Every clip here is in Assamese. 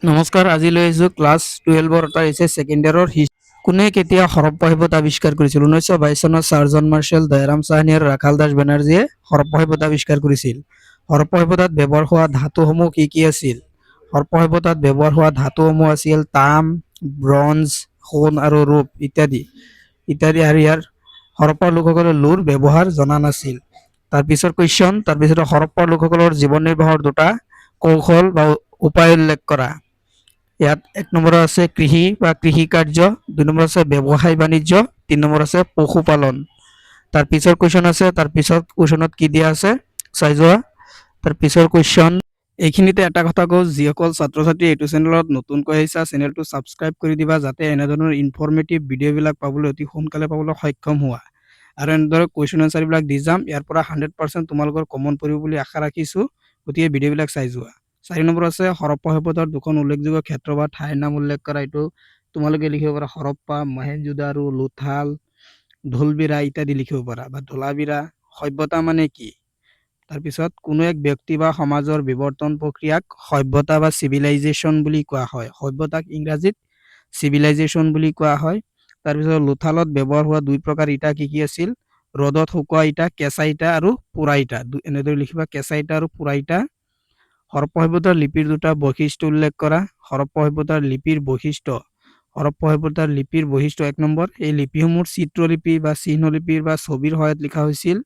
নমস্কাৰ, আজি লৈ আহিছোঁ ক্লাছ 12 এটা হৈছে ছেকেণ্ড ইয়াৰৰ কোনে কেতিয়া হৰপ্পা সভ্যতা আৱিষ্কাৰ কৰিছিল? 1922 চনত sir John Marshall, Dayaram Sahni আৰু ৰাখাল দাস বেনাৰ্জীয়ে হৰপ্পা সভ্যতা আৱিষ্কাৰ কৰিছিল। হৰপ্পা সভ্যতাত ব্যৱহাৰ হোৱা ধাতুসমূহ কি কি আছিল? হৰপ্পা সভ্যতাত ব্যৱহাৰ হোৱা ধাতুসমূহ আছিল তাম, ব্ৰঞ্জ, সোণ আৰু ৰূপ ইত্যাদি ইত্যাদি। আৰু ইয়াৰ হৰপ্পাৰ লোকসকলে লোৰ ব্যৱহাৰ জনা নাছিল। তাৰপিছত হৰপ্পাৰ লোকসকলৰ জীৱন নিৰ্বাহৰ দুটা কৌশল বা উপায় উল্লেখ কৰা। ইয়াত 1 নম্বৰত আছে কৃষি বা কৃষি কাৰ্য, 2 নম্বৰ আছে ব্যৱসায় বাণিজ্য, 3 নম্বৰ আছে পশুপালন। তাৰপিছৰ কুৱেশ্যনত কি দিয়া আছে চাই যোৱা। তাৰপিছৰ কুৱেশ্যন এইখিনিতে এটা কথা কওঁ, যিসকল ছাত্ৰ ছাত্ৰী এইটো চেনেলত নতুনকৈ আহিছা, চেনেলটো ছাবস্ক্ৰাইব কৰি দিবা যাতে এনেধৰণৰ ইনফৰ্মেটিভ ভিডিঅ'বিলাক পাবলৈ অতি সোনকালে পাবলৈ সক্ষম হোৱা। আৰু এনেদৰে কুৱেশ্যন এনচাৰবিলাক দি যাম। ইয়াৰ পৰা 100% তোমালোকৰ কমন পৰিব বুলি আশা ৰাখিছোঁ। গতিকে ভিডিঅ'বিলাক চাই যোৱা। 4 নম্বৰ আছে হৰপ্পা সভ্যতাৰ দুখন উল্লেখযোগ্য ক্ষেত্ৰ বা ঠাইৰ নাম উল্লেখ কৰা। এইটো তোমালোকে লিখিব পাৰা হৰপ্পা, মহেঞ্জোদাৰো, লোথাল, ঢোলবিৰা ইত্যাদি লিখিব পাৰা বা ধোলাবিৰা। সভ্যতা মানে কি? তাৰপিছত কোনো এক ব্যক্তি বা সমাজৰ বিৱৰ্তন প্ৰক্ৰিয়াক সভ্যতা বা চিভিলাইজেশ্যন বুলি কোৱা হয়। সভ্যতাক ইংৰাজীত চিভিলাইজেশ্যন বুলি কোৱা হয়। তাৰপিছত লোথালত ব্যৱহাৰ হোৱা 2 প্ৰকাৰ ইটা কি কি আছিল? ৰ'দত শুকোৱা ইটা, কেঁচা ইটা আৰু পোৰা ইটা। এনেদৰে লিখিবা কেঁচা ইটা আৰু পোৰা ইটা। হৰপ্পা সভ্যতাৰ লিপিৰ দুটা বৈশিষ্ট্য উল্লেখ কৰা। হৰপ্পা সভ্যতাৰ লিপিৰ বৈশিষ্ট্য। হৰপ্পা সভ্যতাৰ লিপিৰ বৈশিষ্ট্য 1 নম্বৰ, এই লিপিসমূহ চিত্ৰলিপি বা চিহ্নলিপিৰ বা ছবিৰ সহায়ত লিখা হৈছিল।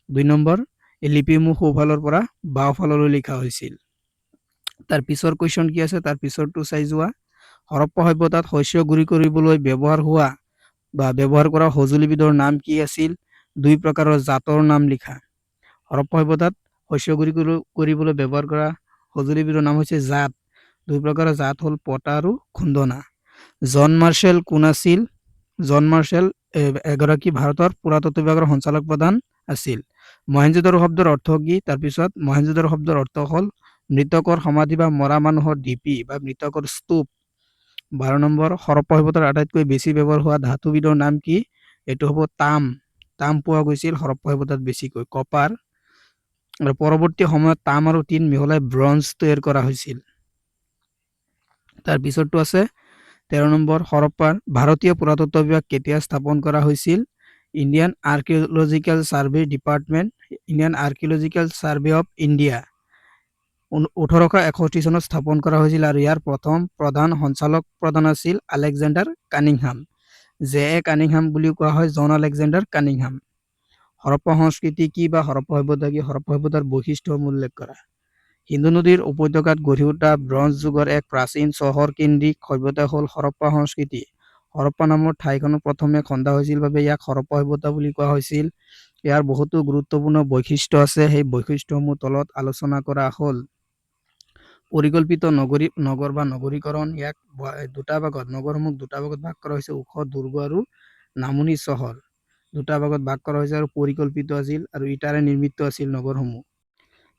2 নম্বৰ, এই লিপিসমূহ সোঁফালৰ পৰা বাওঁফাললৈ লিখা হৈছিল। তাৰ পিছৰ কুৱেশ্যন কি আছে তাৰ পিছৰটো চাই যোৱা। হৰপ্পা সভ্যতাত শস্য গুৰি কৰিবলৈ ব্যৱহাৰ কৰা সঁজুলিবিধৰ নাম কি আছিল? 2 প্ৰকাৰৰ জাতৰ নাম লিখা। হৰপ্পা সভ্যতাত শস্য গুৰি কৰিবলৈ ব্যৱহাৰ কৰা সঁজুলিবিধৰ নাম হৈছে জাত। 2 প্ৰকাৰৰ জাত হ'ল পটা আৰু খুন্দনা। জন মাৰ্শ্বেল কোন আছিল? জন মাৰ্শ্বেল এগৰাকী ভাৰতৰ পুৰাতত্ত্ব বিভাগৰ সঞ্চালক প্ৰধান আছিল। মহেঞ্জোদাৰো শব্দৰ অৰ্থ কি? তাৰপিছত মহেঞ্জোদাৰো শব্দৰ অৰ্থ হ'ল মৃতকৰ সমাধি বা মৰা মানুহৰ ঢিপি বা মৃতকৰ স্তূপ। 12 নম্বৰ, হৰপ্পা সভ্যতাৰ আটাইতকৈ বেছি ব্যৱহাৰ হোৱা ধাতুবিধৰ নাম কি? এইটো হ'ব তাম। তাম পোৱা গৈছিল হৰপ্পা সভ্যতাত বেছিকৈ। কপাৰ। আৰু পৰৱৰ্তী সময়ত তাম আৰু টিন মিহলাই ব্ৰঞ্জ তৈয়াৰ কৰা হৈছিল। তাৰ পিছৰটো আছে 13 নম্বৰ, হৰপ্পাৰ ভাৰতীয় পুৰাতত্ত্ব বিভাগ কেতিয়া স্থাপন কৰা হৈছিল? Indian archaeological survey department, Indian archaeological survey of India 1861 চনত স্থাপন কৰা হৈছিল। আৰু ইয়াৰ প্ৰথম প্ৰধান সঞ্চালক প্ৰধান আছিল আলেকজেণ্ডাৰ কানিংহাম। কানিংহাম বুলিও কোৱা হয়, জন আলেকজেণ্ডাৰ কানিংহাম। হৰপ্পা সংস্কৃতি কি বা হৰপ্পা সভ্যতা কি? হৰপ্পা সভ্যতাৰ বৈশিষ্ট্যসমূহ উল্লেখ কৰা। সিন্ধু নদীৰ উপত্যকাত গঢ়ি উঠা ব্ৰঞ্জ যুগৰ এক প্ৰাচীন চহৰ কেন্দ্ৰিক সভ্যতা হ'ল হৰপ্পা সংস্কৃতি। হৰপ্পা নামৰ ঠাইখনত প্ৰথমে খন্দা হৈছিল বাবে ইয়াক হৰপ্পা সভ্যতা বুলি কোৱা হৈছিল। ইয়াৰ বহুতো গুৰুত্বপূৰ্ণ বৈশিষ্ট্য আছে। সেই বৈশিষ্ট্যসমূহ তলত আলোচনা কৰা হ'ল। পৰিকল্পিত নগৰ বা নগৰীকৰণ। ইয়াক 2টা ভাগত নগৰসমূহ 2টা ভাগত ভাগ কৰা হৈছে, ওখ দুৰ্গ আৰু নামনি চহৰ। 2টা ভাগত ভাগ কৰা হৈছে আৰু পৰিকল্পিত আছিল আৰু ইটাৰে নিৰ্মিত আছিল নগৰসমূহ।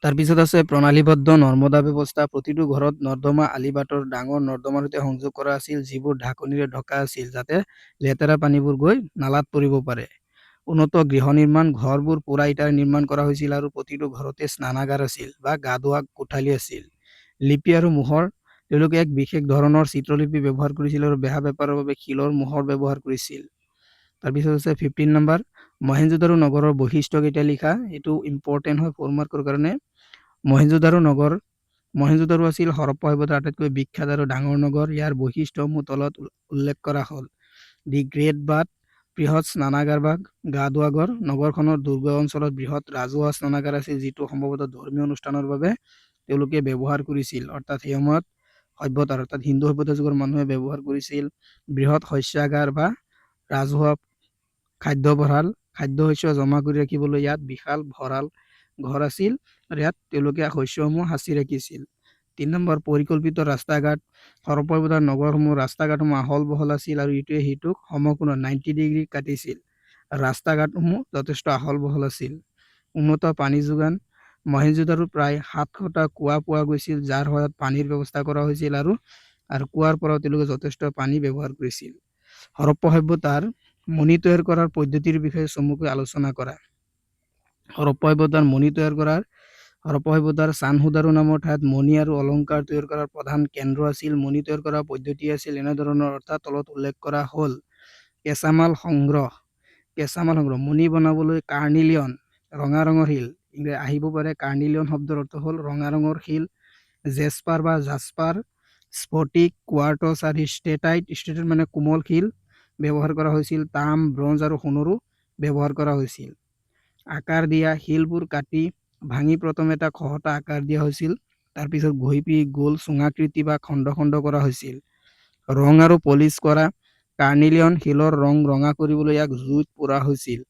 তাৰপিছত আছে প্ৰণালীবদ্ধ নৰ্দমা ব্যৱস্থা। প্ৰতিটো ঘৰত নৰ্দমা আলিবাটৰ ডাঙৰ নৰ্দমাৰ সৈতে সংযোগ কৰা আছিল, যিবোৰ ঢাকনিৰে ঢকা আছিল যাতে লেতেৰা পানীবোৰ গৈ নালাত পৰিব পাৰে। উন্নত গৃহ নিৰ্মাণ। ঘৰবোৰ পোৰা ইটাৰে নিৰ্মাণ কৰা হৈছিল আৰু প্ৰতিটো ঘৰতে স্নানাগাৰ আছিল বা গা ধোৱা কোঠালি আছিল। লিপি আৰু মোহৰ। তেওঁলোকে এক বিশেষ ধৰণৰ চিত্ৰলিপি ব্যৱহাৰ কৰিছিল আৰু বেহা বেপাৰৰ বাবে শিলৰ মোহৰ ব্যৱহাৰ কৰিছিল। তাৰপিছত আছে 15 নম্বৰ, মহেঞ্জোদাৰো নগৰৰ বৈশিষ্ট্য কেইটা লিখা। এইটো ইম্পৰ্টেণ্ট হয় 4 মাৰ্কৰ কাৰণে। মহেঞ্জোদাৰো আছিল হৰপ্পা সভ্যতাৰ আটাইতকৈ বিখ্যাত আৰু ডাঙৰ নগৰ। ইয়াৰ বৈশিষ্ট্যসমূহ তলত উল্লেখ কৰা হ'ল। দি গ্ৰেট বাথ, বৃহৎ স্নানাগাৰ বা গা ধোৱা ঘৰ। নগৰখনৰ দুৰ্গ অঞ্চলত বৃহৎ ৰাজহুৱা স্নানাগাৰ আছিল, যিটো সম্ভৱতঃ ধৰ্মীয় অনুষ্ঠানৰ বাবে তেওঁলোকে ব্যৱহাৰ কৰিছিল। অৰ্থাৎ সেই সময়ত হিন্দু সভ্যতা যুগৰ মানুহে ব্যৱহাৰ কৰিছিল। বৃহৎ শস্যাগাৰ বা ৰাজহুৱা খাদ্য ভঁৰাল। খাদ্য শস্য জমা কৰি ৰাখিবলৈ ইয়াত বিশাল ভঁৰাল ঘৰ আছিল আৰু ইয়াত তেওঁলোকে শস্যসমূহ সাঁচি ৰাখিছিল। 3 নম্বৰ, পৰিকল্পিত ৰাস্তা ঘাট। হৰপ্পা সভ্যতাৰ নগৰসমূহ ৰাস্তা ঘাটসমূহ আহল বহল আছিল আৰু ইটোৱে সিটোক সমকোণত 90 ডিগ্ৰী কাটিছিল। ৰাস্তা ঘাটসমূহ যথেষ্ট আহল বহল আছিল। উন্নত পানী যোগান। মহেঞ্জোদাৰোত প্ৰায় 700টা কুঁৱা পোৱা গৈছিল, যাৰ সহায়ত পানীৰ ব্যৱস্থা কৰা হৈছিল আৰু কুঁৱাৰ পৰাও তেওঁলোকে যথেষ্ট পানী ব্যৱহাৰ কৰিছিল। হৰপ্পা সভ্যতাৰ মণি তৈয়াৰ কৰাৰ পদ্ধতিৰ বিষয়ে চমুকৈ আলোচনা কৰা। হৰপ্পা সভ্যতাৰ মণি তৈয়াৰ কৰাৰ হৰপ্পা সভ্যতাৰ চানহুদাৰো নামৰ ঠাইত মণি আৰু অলংকাৰ তৈয়াৰ কৰাৰ প্ৰধান কেন্দ্ৰ আছিল। মণি তৈয়াৰ কৰাৰ পদ্ধতি আছিল এনেধৰণৰ, অৰ্থাৎ তলত উল্লেখ কৰা হ'ল। কেঁচামাল সংগ্ৰহ। মণি বনাবলৈ কাৰ্নিলিয়ন, ৰঙা ৰঙৰ শিল, আহিব পাৰে। কাৰ্নিলিয়ন শব্দৰ অৰ্থ হ'ল ৰঙা ৰঙৰ শিল। জেস্পাৰ বা জাস্পাৰ, স্ফটিক, কোৱাৰ্টছ আৰু ষ্টেটাইট মানে কোমল শিল ব্যৱহাৰ কৰা হৈছিল। তাম, ব্ৰঞ্জ আৰু সোণৰো ব্যৱহাৰ কৰা হৈছিল। আকাৰ দিয়া। শিলবোৰ কাটি ভাঙি প্ৰথমে এটা খহটা আকাৰ দিয়া হৈছিল। তাৰপিছত ঘঁহি গোল চুঙাকৃতি বা খণ্ড খণ্ড কৰা হৈছিল। ৰং আৰু পলিচ কৰা। কাৰ্নিলিয়ন শিলৰ ৰং ৰঙা কৰিবলৈ ইয়াক জুইত পোৰা হৈছিল।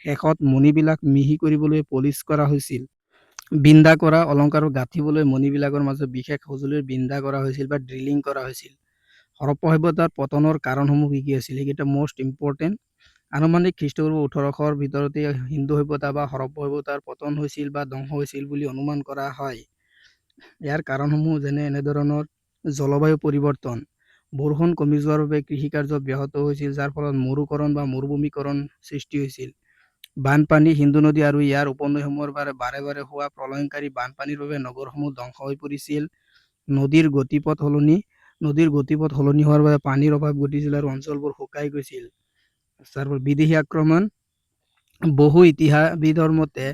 শেষত মণিবিলাক মিহি কৰিবলৈ পলিচ কৰা হৈছিল। বিন্দা কৰা। অলংকাৰ গাঁঠিবলৈ মণিবিলাকৰ মাজত বিশেষ সঁজুলিৰ বিন্দা কৰা হৈছিল বা ড্ৰিলিং কৰা হৈছিল। হৰপ্পা সভ্যতাৰ পতনৰ কাৰণসমূহ কি কি আছিল? সেইকেইটা মষ্ট ইম্পৰ্টেণ্ট। আনুমানিক খ্ৰীষ্টপূৰ্ব 1800ৰ ভিতৰতে হিন্দু সভ্যতা বা হৰপ্পা সভ্যতাৰ পতন হৈছিল বা ধ্বংস হৈছিল বুলি অনুমান কৰা হয়। ইয়াৰ কাৰণসমূহ যেনে এনেধৰণৰ: জলবায়ু পৰিৱৰ্তন। বৰষুণ কমি যোৱাৰ বাবে কৃষিকাৰ্য ব্যাহত হৈছিল, যাৰ ফলত মৰুকৰণ বা মৰুভূমিকৰণ সৃষ্টি হৈছিল। বানপানী। সিন্ধু নদী আৰু ইয়াৰ উপনৈসমূহৰ বাবে বাৰে বাৰে হোৱা প্ৰলয়ংকাৰী বানপানীৰ বাবে নগৰসমূহ ধ্বংস হৈ পৰিছিল। নদীৰ গতিপথ সলনি হোৱাৰ বাবে পানীৰ অভাৱ ঘটিছিল আৰু অঞ্চলবোৰ শুকাই গৈছিল। বিদেশী আক্ৰমণ। বহু ইতিহাসবিদৰ মতে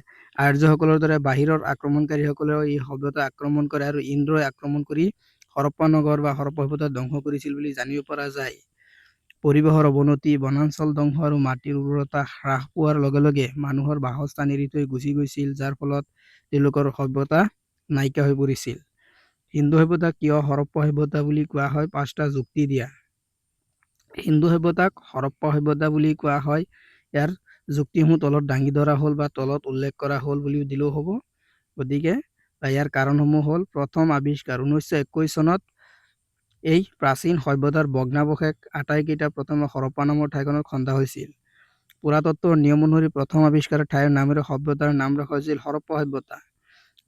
আৰ্যসকলৰ দৰে বাহিৰৰ আক্ৰমণকাৰীসকলেও এই সভ্যতা আক্ৰমণ কৰে আৰু ইন্দ্ৰই আক্ৰমণ কৰি হৰপ্পা নগৰ বা হৰপ্পা সভ্যতা ধ্বংস কৰিছিল বুলি জানিব পৰা যায়। পৰিৱেশৰ অৱনতি। বনাঞ্চল ধ্বংস আৰু মাটিৰ উৰ্বৰতা হ্ৰাস পোৱাৰ লগে লগে মানুহৰ বাসস্থান এৰি থৈ গুচি গৈছিল, যাৰ ফলত তেওঁলোকৰ সভ্যতা নাইকিয়া হৈ পৰিছিল। হিন্দু সভ্যতাক কিয় হৰপ্পা সভ্যতা বুলি কোৱা হয়? 5টা যুক্তি দিয়া। হিন্দু সভ্যতাক হৰপ্পা সভ্যতা বুলি কোৱা হয়। ইয়াৰ যুক্তিসমূহ তলত দাঙি ধৰা হ'ল বা তলত উল্লেখ কৰা হ'ল বুলি দিলেও হ'ব। গতিকে ইয়াৰ কাৰণসমূহ হ'ল: প্ৰথম আৱিষ্কাৰ 1921 চনত এই প্ৰাচীন সভ্যতাৰ ভগ্নাৱশেষ আটাইকেইটা প্ৰথমে হৰপ্পা নামৰ ঠাইখনত খন্দা হৈছিল। পুৰাতত্ত্বৰ নিয়ম অনুসৰি প্ৰথম আৱিষ্কাৰৰ ঠাইৰ নামেৰে সভ্যতাৰ নাম ৰখা হৈছিল হৰপ্পা সভ্যতা।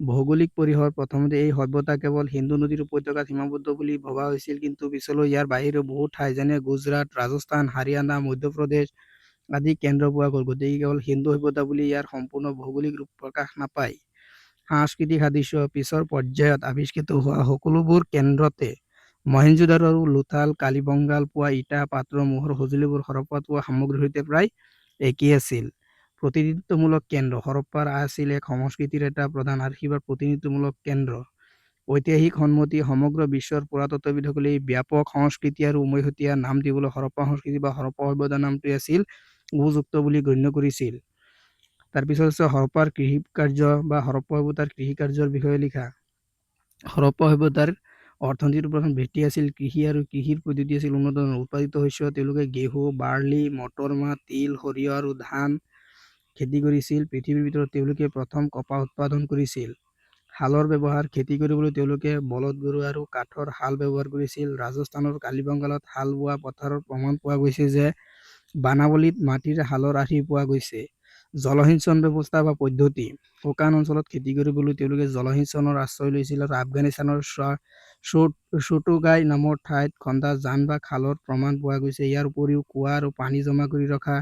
ভৌগোলিক পৰিসৰ। প্ৰথমতে এই সভ্যতা কেৱল সিন্ধু নদীৰ উপত্যকাত সীমাবদ্ধ বুলি ভবা হৈছিল, কিন্তু পিছলৈ ইয়াৰ বাহিৰেও বহু ঠাই যেনে গুজৰাট, ৰাজস্থান, হাৰিয়ানা, মধ্যপ্ৰদেশ আদি কেন্দ্ৰ পোৱা গ'ল। গতিকে কেৱল হিন্দু সভ্যতা বুলি ইয়াৰ সম্পূৰ্ণ ভৌগোলিক ৰূপ প্ৰকাশ নাপায়। সাংস্কৃতিক সাদৃশ্য। পিছৰ পৰ্যায়ত আৱিষ্কৃত হোৱা সকলোবোৰ কেন্দ্ৰতে মহেঞ্জোদাৰো আৰু লোথাল, কালিবংগাল পোৱা ইটা, পাত্ৰ, মোহৰ সঁজুলিবোৰ হৰপ্পাত পোৱা সামগ্ৰীৰ সৈতে প্ৰায় একেই আছিল। প্ৰতিনিধিত্বমূলক কেন্দ্ৰ। হৰপ্পাৰ আছিল এক সংস্কৃতিৰ এটা প্ৰধান আৰ্হিব প্ৰতিনিধিত্বমূলক কেন্দ্ৰ। ঐতিহাসিক সন্মতি। সমগ্ৰ বিশ্বৰ পুৰাতত্ত্ববিদসকলে এই ব্যাপক সংস্কৃতি আৰু উমৈহতীয়া নাম দিবলৈ হৰপ্পা সংস্কৃতি বা হৰপ্পা সভ্যতা নামটোৱে আছিল উপযুক্ত বুলি গণ্য কৰিছিল। তাৰপিছত আছে হৰপ্পাৰ কৃষিকাৰ্য বা হৰপ্পা সভ্যতাৰ কৃষিকাৰ্যৰ বিষয়ে লিখা। হৰপ্পা সভ্যতাৰ অৰ্থনীতিৰ প্ৰধান ভিত্তি আছিল কৃষি আৰু কৃষিৰ পদ্ধতি আছিল উন্নত ধৰণৰ। উৎপাদিত শস্য তেওঁলোকে ঘেঁহু, বাৰ্লি, মটৰ মাহ, তিল, সৰিয়হ আৰু ধান খেতি কৰিছিল। পৃথিৱীৰ ভিতৰত তেওঁলোকে প্ৰথম কপাহ উৎপাদন কৰিছিল। হালৰ ব্যৱহাৰ। খেতি কৰিবলৈ তেওঁলোকে বলদ গৰু আৰু কাঠৰ হাল ব্যৱহাৰ কৰিছিল। ৰাজস্থানৰ কালিবংগালত হাল বোৱা পথাৰৰ প্ৰমাণ পোৱা গৈছে যে বানাৱলীত মাটিৰে হালৰ আৰ্হি পোৱা গৈছে। জলসিঞ্চন ব্যৱস্থা বা পদ্ধতি। শুকান অঞ্চলত খেতি কৰিবলৈ তেওঁলোকে জলসিঞ্চনৰ আশ্ৰয় লৈছিল আৰু আফগানিস্তানৰ চোটোগাই নামৰ ঠাইত খন্দা জান বা খালৰ প্ৰমাণ পোৱা গৈছে। ইয়াৰ উপৰিও কুঁৱা আৰু পানী জমা কৰি ৰখা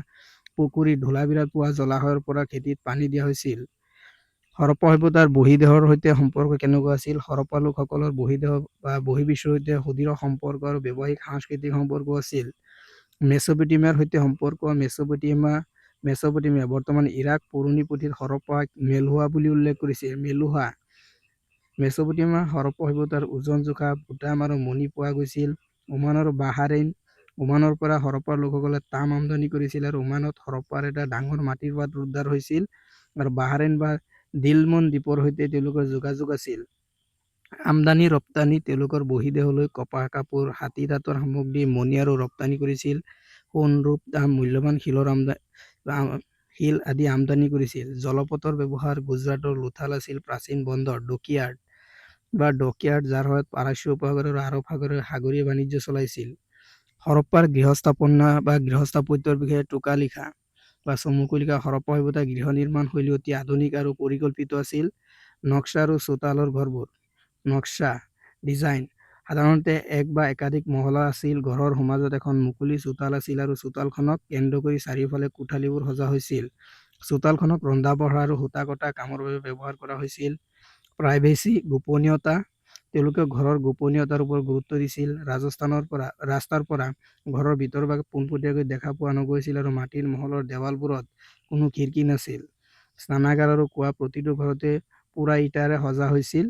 পুখুৰী, ধূলা-বিৰাত পোৱা জলাশয়ৰ পৰা খেতিত পানী দিয়া হৈছিল। হৰপ্পা সভ্যতাৰ বহিঃদেশৰ সৈতে সম্পৰ্ক কেনেকুৱা আছিল? হৰপ্পা লোকসকলৰ বহিঃদেশ বা বহিৰ্বিশ্বৰ সৈতে সুদৃঢ় সম্পৰ্ক আৰু ব্যৱসায়িক সাংস্কৃতিক সম্পৰ্ক আছিল। মেচ'পটেমিয়াৰ সৈতে সম্পৰ্ক। মেচ'পটেমিয়া বৰ্তমান ইৰাক পুৰণি পুথিত হৰপ্পাক মেলুহা বুলি উল্লেখ কৰিছে। মেচ'পটেমিয়া হৰপ্পা সভ্যতাৰ ওজন জোখা বুটাম আৰু মণি পোৱা গৈছিল। ওমান আৰু বাহৰাইন। ওমানৰ পৰা হৰপ্পাৰ লোকসকলে তাম আমদানি কৰিছিল আৰু ওমানত হৰপ্পাৰ এটা ডাঙৰ মাটিৰ পাত্ৰ উদ্ধাৰ হৈছিল আৰু বাহৰাইন বা দিলমন দ্বীপৰ সৈতে তেওঁলোকৰ যোগাযোগ আছিল। আমদানি ৰপ্তানি। তেওঁলোকৰ বহিঃদেশলৈ কপাহ, কাপোৰ, হাতী দাঁতৰ সামগ্ৰী, মণি আৰু ৰপ্তানি কৰিছিল। সোণ, ৰূপ, তাম, মূল্যৱান শিল আদি আমদানি কৰিছিল। জলপথৰ ব্যৱহাৰ। গুজৰাটৰ লোথাল আছিল প্ৰাচীন বন্দৰ ডকয়াৰ্ড, যাৰ সহায়ত পাৰস্য উপসাগৰ আৰু আৰৱ সাগৰে সাগৰীয় বাণিজ্য চলাইছিল। হৰপ্পাৰ গৃহস্থাপনা বা গৃহস্থাপত্যৰ বিষয়ে টোকা লিখা বা চমুকৈ লিখা। হৰপ্পা সভ্যতাৰ গৃহ নিৰ্মাণ শৈলী অতি আধুনিক আৰু পৰিকল্পিত আছিল। নক্সা আৰু চোতালৰ ঘৰবোৰ। নক্সা ডিজাইন। সাধাৰণতে এক বা একাধিক মহলা আছিল। ঘৰৰ সমাজত এখন মুকলি চোতাল আছিল আৰু চোতালখনক কেন্দ্ৰ কৰি চাৰিওফালে কোঠালিবোৰ সজা হৈছিল। চোতালখনক ৰন্ধা-বঢ়া আৰু সূতা কটা কামৰ বাবে ব্যৱহাৰ কৰা হৈছিল। প্ৰাইভেচি গোপনীয়তা, তেওঁলোকে ঘৰৰ গোপনীয়তাৰ ওপৰত গুৰুত্ব দিছিল। ৰাস্তাৰ পৰা ঘৰৰ ভিতৰভাগ পোনপটীয়াকৈ দেখা পোৱা নগৈছিল আৰু মাটিৰ মহলৰ দেৱালবোৰত কোনো খিৰিকী নাছিল। স্নানাগাৰ আৰু কুঁৱা প্ৰতিটো ঘৰতে পোৰা ইটাৰে সজা হৈছিল।